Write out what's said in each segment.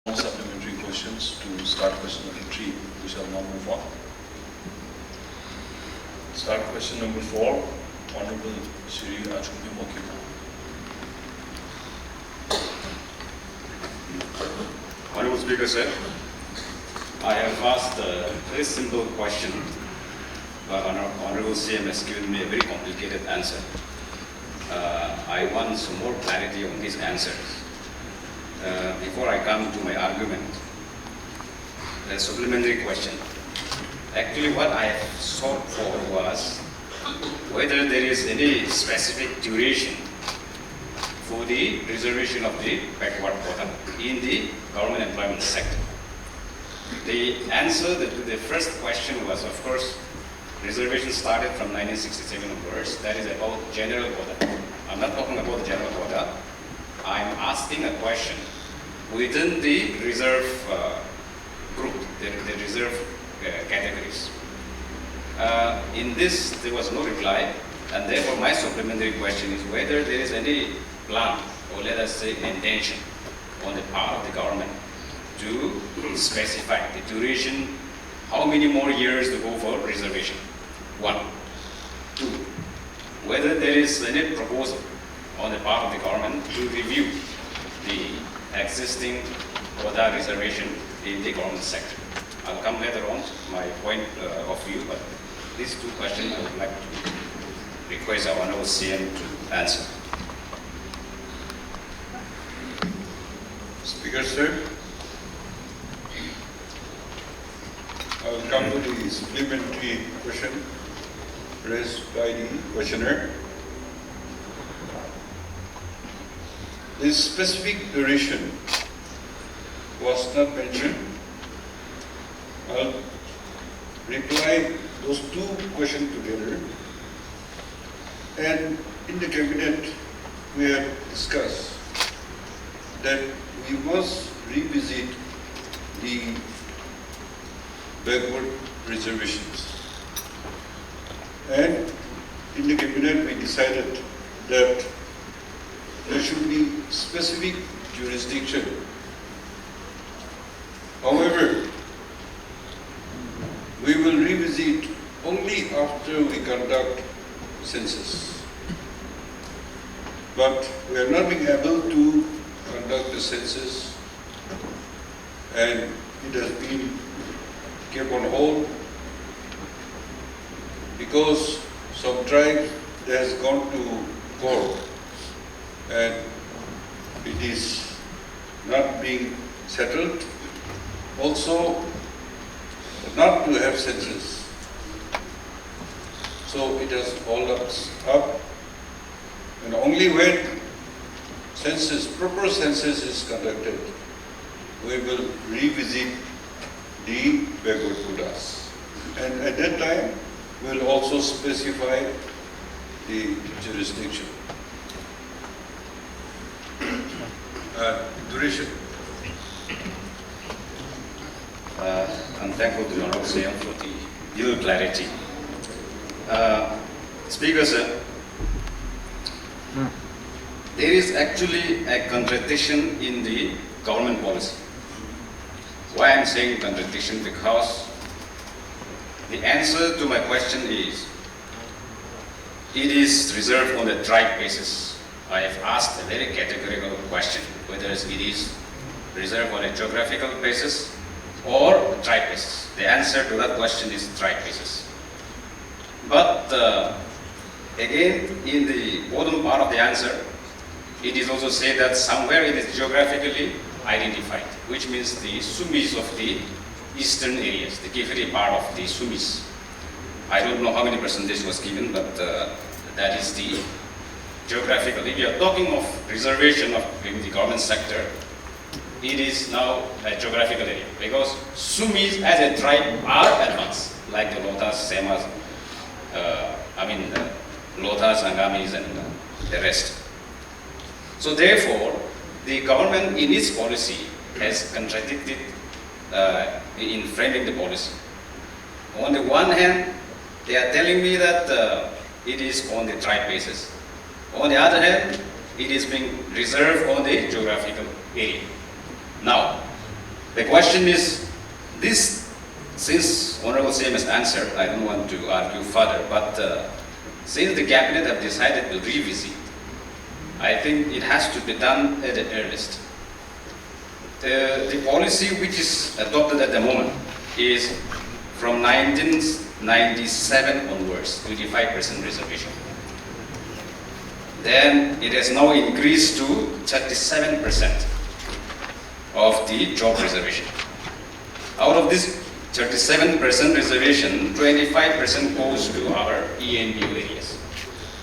No supplementary questions to start question number 3. We shall now move on. Start question number 4. Honorable Shri Achumbemo Kikon. Honorable Speaker, sir, I have asked a very simple question, but Honorable CM has given me a very complicated answer. I want some more clarity on these answers. Before I come to my argument, a supplementary question. Actually, what I have sought for was whether there is any specific duration for the reservation of the backward quota in the government employment sector. The answer to the first question was, of course, reservation started from 1967 onwards. That is about general quota. I'm not talking about the general quota. I'm asking a question within the reserve group, the reserve categories. In this, there was no reply, and therefore my supplementary question is whether there is any plan, or let us say intention, on the part of the government to specify the duration, how many more years to go for reservation. 1. 2. Whether there is any proposal on the part of the government to review the existing quota reservation in the government sector. I'll come later on to my point of view, but these two questions I would like to request our Honorable CM to answer. Speaker, sir, I will come to the supplementary question raised by the questioner. The specific duration was not mentioned. I'll reply those two questions together. And in the cabinet, we have discussed that we must revisit the backward reservations. And in the cabinet, we decided that there should be specific jurisdiction. However, we will revisit only after we conduct census. But we are not being able to conduct the census, and it has been kept on hold because some tribe has gone to court and it is not being settled. Also, not to have census. So it has hauled us up, and only when proper census is conducted, we will revisit the backward quotas. And at that time, we will also specify the jurisdiction. Duration. I'm thankful to Honorable CM for the due clarity. Speaker, sir, there is actually a contradiction in the government policy. Why I'm saying contradiction? Because the answer to my question is, it is reserved on the tribe basis. I have asked a very categorical question, whether it is reserved on a geographical basis or tribe basis. The answer to that question is tribe basis. But again, in the bottom part of the answer, it is also said that somewhere it is geographically identified, which means the Sumis of the eastern areas, the Kifiri part of the Sumis. I don't know how many percentage was given, but that is the geographical. If you are talking of reservation in the government sector, it is now a geographical area, because Sumis as a tribe are advanced, like the Lotas, Semas, Lotas, Angamis, and the rest. So therefore, the government in its policy has contradicted in framing the policy. On the one hand, they are telling me that it is on the tribe basis. On the other hand, it is being reserved on the geographical area. Now, The question is, this, since Honorable CM has answered, I don't want to argue further, but since the Cabinet have decided to revisit, I think it has to be done at the earliest. The policy which is adopted at the moment is from 1997 onwards, 25% reservation. Then it has now increased to 37% of the job reservation. Out of this 37% reservation, 25% goes to our ENU areas.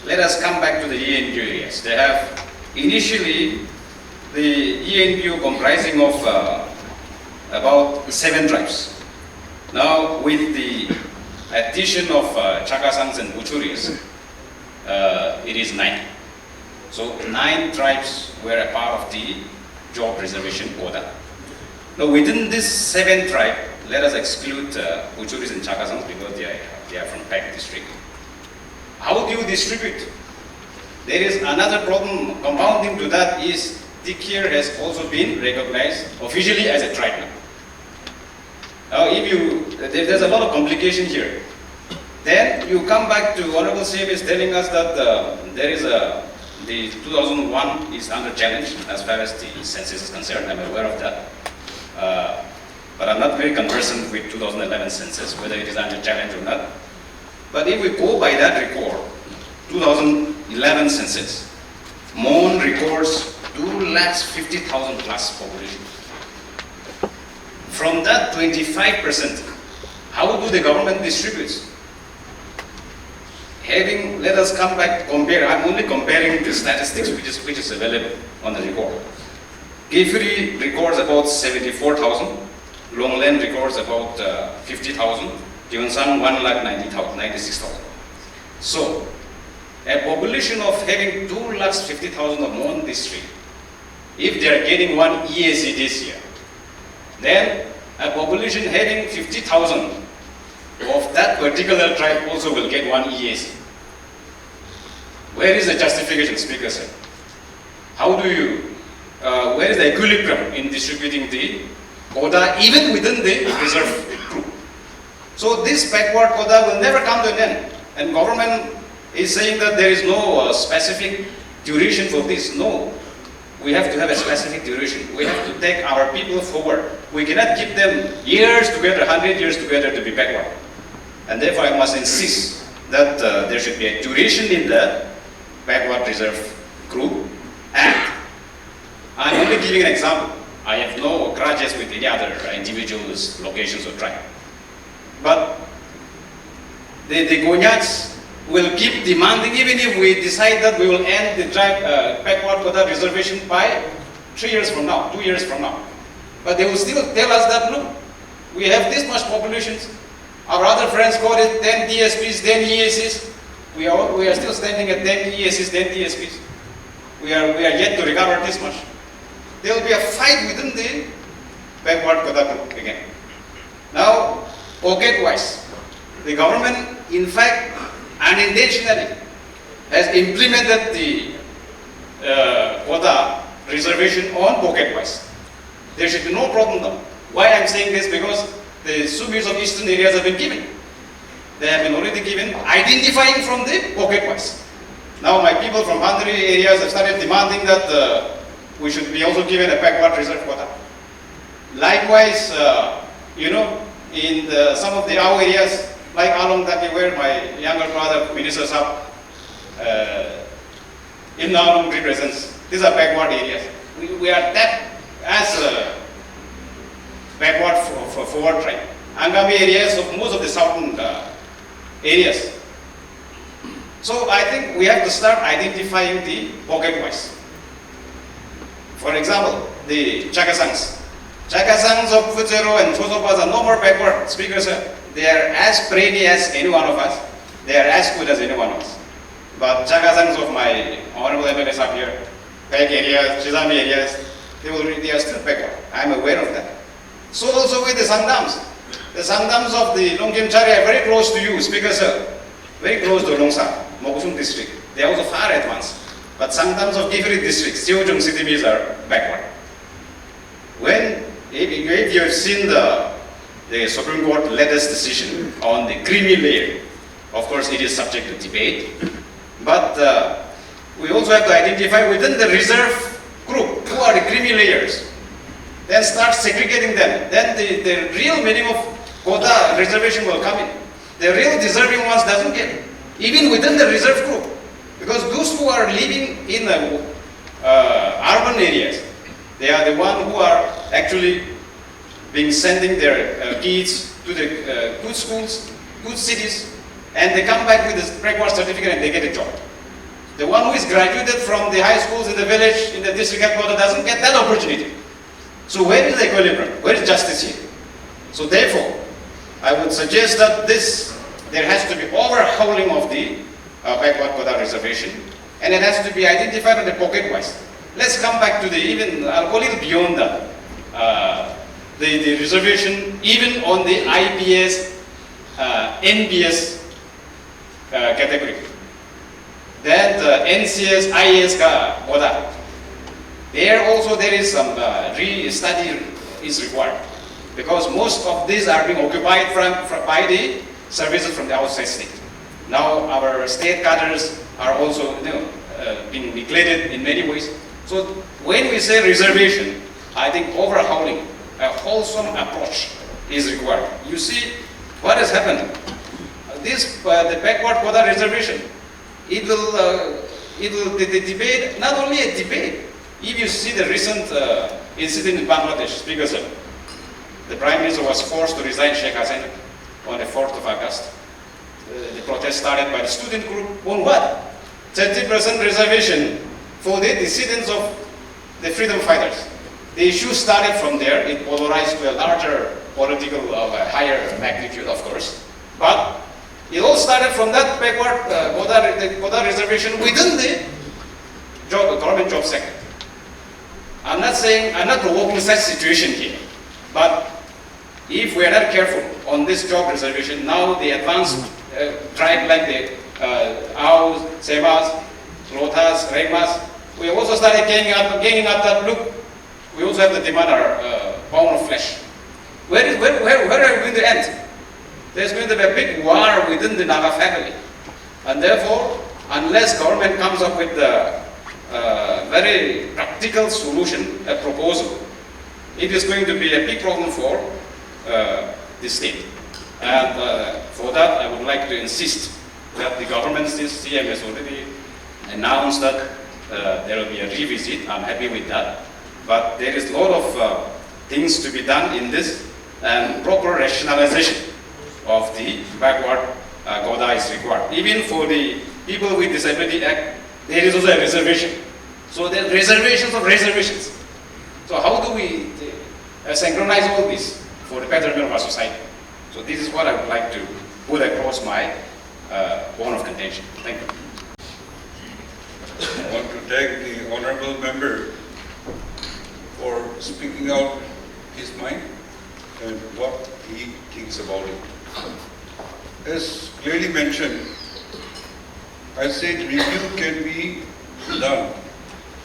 Let us come back to the ENU areas. They have initially the ENU comprising of about 7 tribes. Now with the addition of Chakasangs and Buchuris, it is 9. So 9 tribes were a part of the job reservation quota. Now within this 7 tribes, let us exclude Buchuris and Chakasangs because they are from PAC district. How do you distribute? There is another problem compounding to that is Tikir has also been recognized officially as a tribe now. Now there's a lot of complication here. Then you come back to Honorable CM is telling us that the 2001 is under challenge as far as the census is concerned. I'm aware of that. But I'm not very conversant with 2011 census, whether it is under challenge or not. But if we go by that record, 2011 census, Mon records 250,000 plus population. From that 25%, how do the government distribute? Let us come back, compare, I'm only comparing the statistics which is available on the record. Kefiri records about 74,000, Longland records about 50,000, Tionsang 1,96,000. So, a population of having 250,000 of Mon district, if they are getting 1 EAC this year, then a population having 50,000 of that particular tribe also will get 1 EAC. Where is the justification, Speaker sir? How do you, where is the equilibrium in distributing the quota even within the reserve group? So this backward quota will never come to an end. And government is saying that there is no specific duration for this. No, we have to have a specific duration. We have to take our people forward. We cannot keep them years together, 100 years together to be backward. And therefore I must insist that there should be a duration in the backward reserve group. And I'm only giving an example. I have no grudges with any other individuals, locations or tribe. But the Gonyats will keep demanding, even if we decide that we will end the tribe backward quota reservation by 3 years from now, 2 years from now. But they will still tell us that, look, we have this much populations. Our other friends got it 10 DSPs, 10 EACs. We are still standing at 10 EACs, 10 DSPs. We are yet to recover this much. There will be a fight within the backward quota group again. Now, pocket-wise, the government, in fact, unintentionally, has implemented the quota reservation on pocket-wise. There should be no problem now. Why I'm saying this? Because the suburbs of eastern areas have been given. They have been already given, identifying from the pocket-wise. Now my people from boundary areas have started demanding that we should be also given a backward reserve quota. Likewise, in some of the our areas, like Along Taki, where my younger brother, Minister Sab, in Along represents, these are backward areas. We are that as backward for forward tribe. Angami areas of most of the southern areas. So I think we have to start identifying the pocket-wise. For example, the Chakasangs. Chakasangs of Futsero and Chosopas are no more backward, Speaker sir. They are as brainy as any one of us. They are as good as any one of us. But Chakasangs of my honorable MLAs up here, Peg areas, Chizami areas, they are still backward. I am aware of that. So also with the Sangdams. The Sangdams of the Longkemchari are very close to you, Speaker sir. Very close to Longsa, Mokusung district. They are also far advanced. But Sangdams of different districts, Siojung cities are backward. When if you have seen the Supreme Court latest decision on the creamy layer, of course it is subject to debate, but we also have to identify within the reserve group who are the creamy layers, then start segregating them. Then the real meaning of quota reservation will come in. The real deserving ones doesn't get, even within the reserve group, because those who are living in the urban areas, they are the ones who are actually being sending their kids to the good schools, good cities, and they come back with a backward certificate and they get a job. The one who is graduated from the high schools in the village, in the district headquarters, doesn't get that opportunity. So where is the equilibrium? Where is justice here? So therefore, I would suggest that there has to be overhauling of the backward quota reservation, and it has to be identified on the pocket-wise. Let's come back to I'll go a little beyond that. The reservation, even on the IPS, NBS category. That NCS, IS quota. There also there is some re-study is required, because most of these are being occupied by the services from the outside state. Now our state cadres are also being neglected in many ways. So when we say reservation, I think overhauling, a wholesome approach is required. You see what has happened. The backward quota reservation, the debate, not only a debate. If you see the recent incident in Bangladesh, Speaker sir, the Prime Minister was forced to resign Sheikh Hasina on the 4th of August. The protest started by the student group on what? 30% reservation for the descendants of the freedom fighters. The issue started from there. It polarized to a larger political of a higher magnitude, of course. But it all started from that backward quota reservation within the government job sector. I'm not provoking such situation here, but if we are not careful on this job reservation, now the advanced tribe like the Aos, Sebas, Lotas, Regmas, we also started gaining up that look. We also have to demand our pound of flesh. Where are we going to end? There's going to be a big war within the Naga family, and therefore, unless government comes up with the very practical solution, a proposal, it is going to be a big problem for the state. And for that, I would like to insist that the government, since CM has already announced that there will be a revisit. I'm happy with that. But there is a lot of things to be done in this, and proper rationalization of the backward quota is required. Even for the people with Disability Act, there is also a reservation. So there are reservations of reservations. So how do we synchronize all this for the betterment of our society? So this is what I would like to put across my bone of contention. Thank you. I want to thank the honorable member for speaking out his mind and what he thinks about it. As clearly mentioned, I said review can be done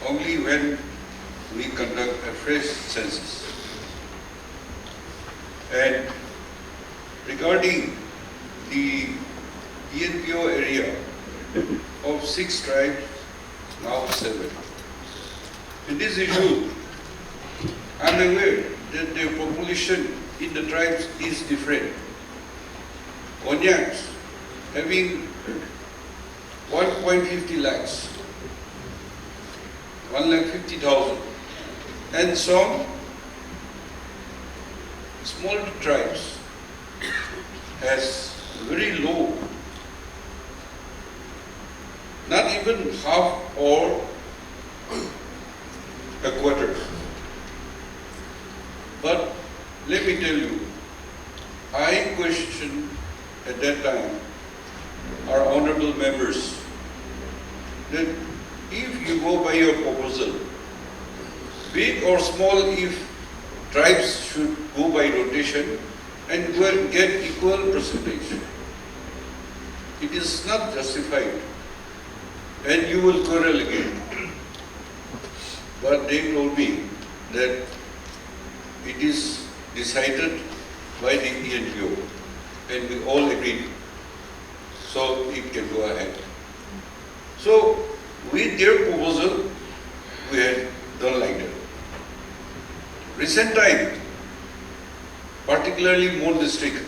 only when we conduct a fresh census. And regarding the ENPO area of 6 tribes, now 7. In this issue, I am aware that the population in the tribes is different. Onyaks having 1.50 lakhs, 1,50,000, and some small tribes has very low, not even half or a quarter. But let me tell you, I questioned at that time our honorable members that if you go by your proposal, big or small, if tribes should go by rotation and get equal percentage, it is not justified and you will quarrel again. But they told me that it is decided by the ENPO, and we all agreed. So it can go ahead. So with their proposal, we had done like that. Recent time, particularly Mon district,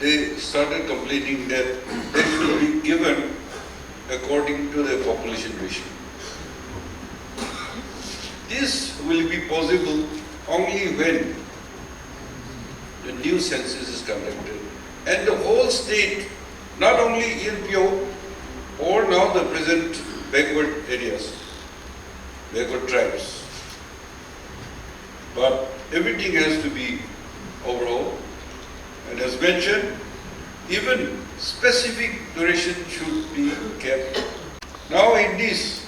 they started complaining that they should be given according to the population ratio. This will be possible only when the new census is conducted and the whole state, not only ENPO or now the present backward areas, backward tribes, but everything has to be overhauled. And as mentioned, even specific duration should be kept. Now in this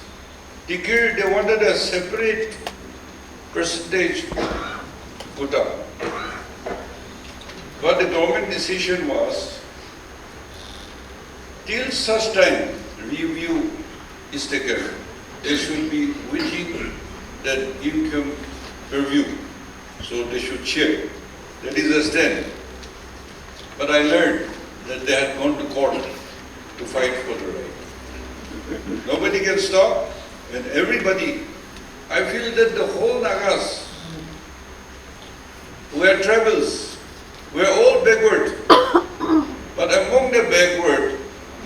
decree, they wanted a separate percentage quota. But the government decision was, till such time review is taken, they should be within that income purview. So they should share. That is a stand. But I learned that they had gone to court to fight for the right. Nobody can stop, and everybody, I feel that the whole Nagas who are tribals, we are all backward. But among the backward,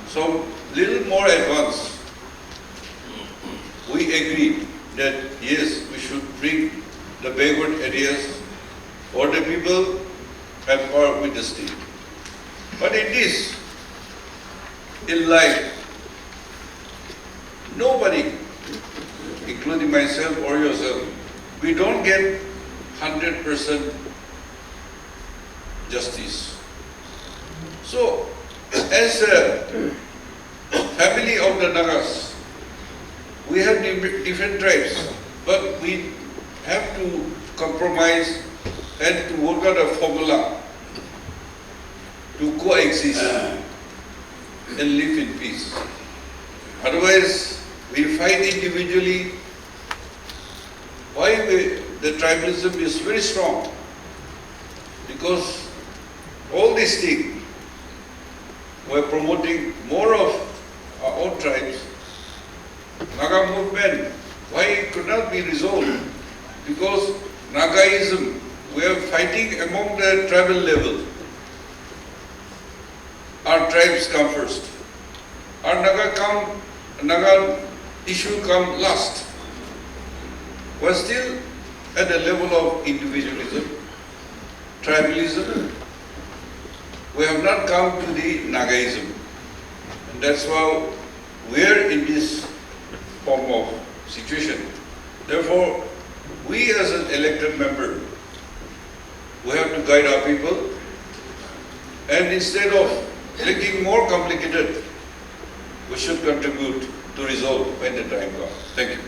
some little more advanced, we agreed that yes, we should bring the backward areas or the people and power with the state. But in this, in life, nobody, including myself or yourself, we don't get 100% justice. So, as a family of the Nagas, we have different tribes, but we have to compromise and to work out a formula to coexist and live in peace. Otherwise, we fight individually. Why the tribalism is very strong? Because all these things were promoting more of our own tribes. Naga movement, why it could not be resolved? Because Nagaism, we are fighting among the tribal level. Our tribes come first. Our Naga issue come last. We are still at the level of individualism, tribalism. We have not come to the Nagaism. And that's why we are in this form of situation. Therefore, we as an elected member, we have to guide our people, and instead of making more complicated, we should contribute to resolve when the time comes. Thank you.